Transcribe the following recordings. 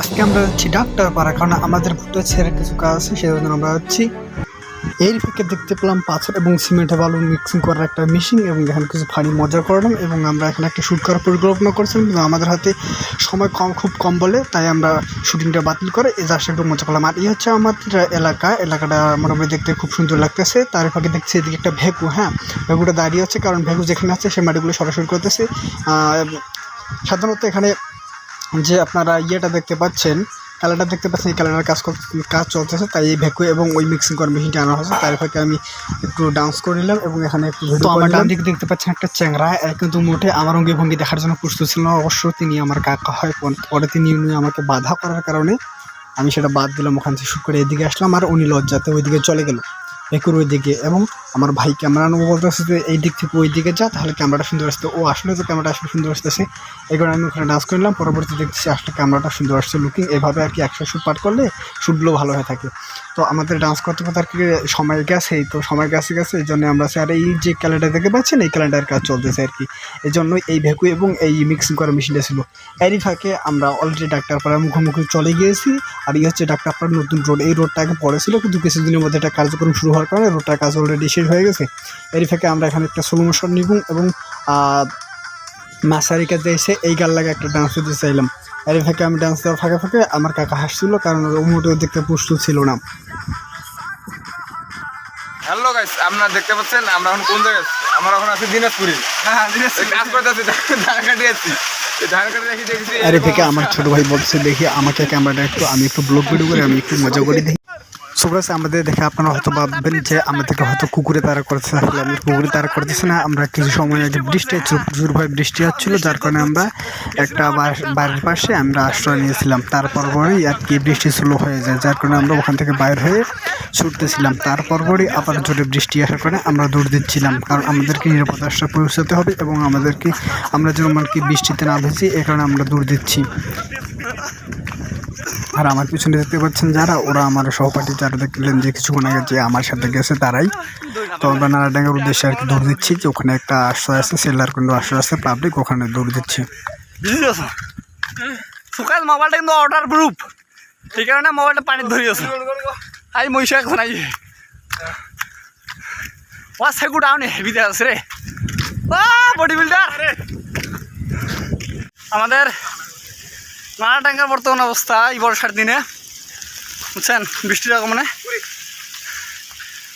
আজকে আমরা যাচ্ছি ডাক্তার পাড়া, কারণ আমাদের ভুট্টা ছেড়ে কিছু কাজ আছে, সেজন্য আমরা যাচ্ছি। এর ফাঁকে দেখতে পেলাম পাথর এবং সিমেন্টে বালু মিক্সিং করার একটা মেশিন, এবং এখানে কিছু ফানি মজা করলাম, এবং আমরা এখানে একটা শ্যুট করার পরিকল্পনা করছিলাম, কিন্তু আমাদের হাতে সময় খুব কম বলে তাই আমরা শুটিংটা বাতিল করে এই জাস্ট একটু মজা করলাম। আর এই হচ্ছে আমাদের এলাকাটা মোটামুটি দেখতে খুব সুন্দর লাগতেছে। তার ফাঁকে দেখছি এদিকে একটা ভেকু, ভেকুটা দাঁড়িয়ে আছে, কারণ ভেকু যেখানে আছে সে মাটিগুলো সরাসরি করতেছে। সাধারণত এখানে যে আপনারা দেখতে পাচ্ছেন, কালারটা দেখতে পাচ্ছেন, এই কালারের কাজ চলতেছে, তাই এই ভ্যাকুয়াম এবং ওই মিক্সিং করার মেশিনটা আনা হয়েছে। তার ফাঁকে আমি একটু ডান্স করে নিলাম এবং এখানে একটু ভিডিও। আমার ডান দিকে দেখতে পাচ্ছেন একটা চ্যাংরা, কিন্তু মোটে আমার অঙ্গি ভঙ্গি দেখার জন্য প্রস্তুত ছিল না। অবশ্য তিনি আমার কাকা হয়, পরে তিনি আমাকে বাধা করার কারণে আমি সেটা বাদ দিলাম, ওখান থেকে শুট করে এদিকে আসলাম, আর উনি লজ্জাতে ওইদিকে চলে গেল, ভেকুর ওই দিকে। এবং আমার ভাই ক্যামেরা নেবো বলতেছে যে এই দিক থেকে ওই দিকে যা, তাহলে ক্যামেরাটা সুন্দর আসতে। ও আসলে তো ক্যামেরাটা আসলে সুন্দর আসতেছে, এই কারণে আমি ওখানে ডান্স করলাম। পরবর্তী দেখতেছি আসলে ক্যামেরাটা সুন্দর আসছে লুকিং। এভাবে আর কি 100 শ্যুট পার করলে শ্যুটগুলো ভালো হয়ে থাকে। তো আমাদের ডান্স করতে করতে আর কি সময় গেছেই, তো সময় গেছে এই জন্য আমরা আর এই যে ক্যালেন্ডার দেখতে পাচ্ছেন, এই ক্যালেন্ডার কাজ চলতেছে আর কি। এই জন্য এই ভ্যাকু এবং এই মিক্সিং করার মেশিনটা ছিল। এরই ফাঁকে আমরা অলরেডি ডাক্তারপাড়ার মুখোমুখি চলে গিয়েছি। আর এই হচ্ছে ডাক্তারপাড়ার নতুন রোড। এই রোডটা আগে পড়েছিল, কিন্তু কিছুদিনের মধ্যে একটা কার্যক্রম শুরু হওয়ার কারণে রোডটার কাজ অলরেডি শেষ হয়ে গেছে। এরই ফাঁকে আমরা এখানে একটা স্লো মোশন নিব এবং মাসারিকা এসে এই গাল লাগে একটা ডান্স দিতে চাইলাম। এরই ফাঁকে আমি ডান্স দেওয়ার ফাঁকে আমার কাকা হাসছিল, কারণ ও মোটেও দেখতে প্রস্তুত ছিল না। হ্যালো গাইস, আপনারা দেখতে পাচ্ছেন আমরা এখন কোন জায়গায় আছি? আমরা এখন আছি দিনাজপুরে। কাজ করতে আছি, ধান কাটি আছি। ধান কাটি দেখি। এরই ফাঁকে আমার ছোট ভাই বলছে দেখি আমাকে ক্যামেরাটা আমি একটু ব্লগ ভিডিও করে আমি একটু মজা করে দেখি। সবাই আমাদের দেখে আপনারা হয়তো ভাববেন যে আমাদেরকে হয়তো কুকুরে তাড়া করতেছে, আসলে আমি কুকুরে তাড়া করতেছি না। আমরা কিছু সময় আগে বৃষ্টি হচ্ছিল, প্রচুরভাবে বৃষ্টি হচ্ছিলো, যার কারণে আমরা একটা বাড়ির পাশে আমরা আশ্রয় নিয়েছিলাম। তারপরই আর কি বৃষ্টি স্লো হয়ে যায়, যার কারণে আমরা ওখান থেকে বাইর হয়ে ছুটতেছিলাম। তারপরই আবার জোরে বৃষ্টি আসার কারণে আমরা দৌড় দিচ্ছিলাম, কারণ আমাদেরকে নিরাপদ আশ্রয় পৌঁছাতে হবে এবং আমরা যেন কি বৃষ্টিতে না ভেজি, এ কারণে আমরা দৌড় দিচ্ছি। আর আমার পিছনে দেখতে পাচ্ছেন যারা, ওরা আমার সহপাঠী, যারা দেখলেন যে কিছুক্ষণ আগে যে আমার সাথে গেছে তারাই। তো আমরা নারাডাঙ্গার উদ্দেশ্যে আর কি দৌড় দিচ্ছি, যে ওখানে একটা আশ্রয় আছে, সেলার কিন্তু আশ্রয় আছে পাবলিক, ওখানে দৌড় দিচ্ছি। সুকাল মোবাইলটা কিন্তু অর্ডার গ্রুপ, সেই কারণে মোবাইলটা পানি ধরে আছে। আই মহিষা এখন আই ওয়া সেগু ডাউন হেভিতে আছে রে, বডি বিল্ডার। আমাদের নারাডাঙ্গার বর্তমান অবস্থা এই বর্ষার দিনে, বুঝছেন, বৃষ্টির আগমনে।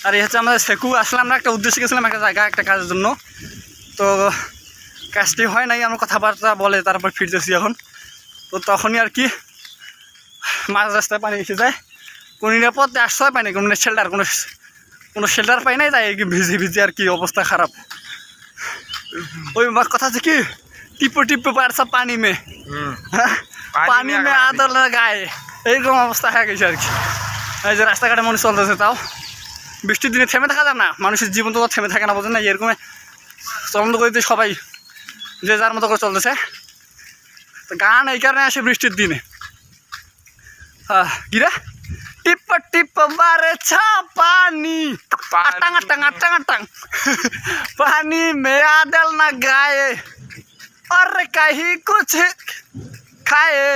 আর এই হচ্ছে আমাদের সেকু। আসলে আমরা একটা উদ্দেশ্যে গেছিলাম, একটা জায়গা, একটা কাজের জন্য। তো কাজটি হয় নাই, আমরা কথাবার্তা বলে তারপর ফিরতেছি এখন। তো তখনই আর কি মাঝ রাস্তায় পানি এসে যায়, কোনো নিরাপদ আশ্রয় পাই নাই, কোনো শেল্টার, কোনো শেল্টার পাই নাই, তাই ভিজে আর কি অবস্থা খারাপ। ওই কথা আছে কি, টিপো টিপো পারছা পানি মে, পানি মে আদর গায়ে, এইরকম অবস্থা হয়ে গেছে আর কি। এই যে রাস্তাঘাটে মানুষ চলতেছে, তাও বৃষ্টির দিনে থেমে থাকা যায় না, মানুষের জীবন তো থেমে থাকে না, বোঝেন না, এরকম চলন্ত করতে সবাই যে যার মতো করে চলতেছে। তো গান এই কারণে আসে বৃষ্টির দিনে। কিরা টিপ টিপ মারেছা পানি, আটাং আটাং আটাং আটাং, পানি মে আদল না গায়ে, और कहीं कुछ खाए।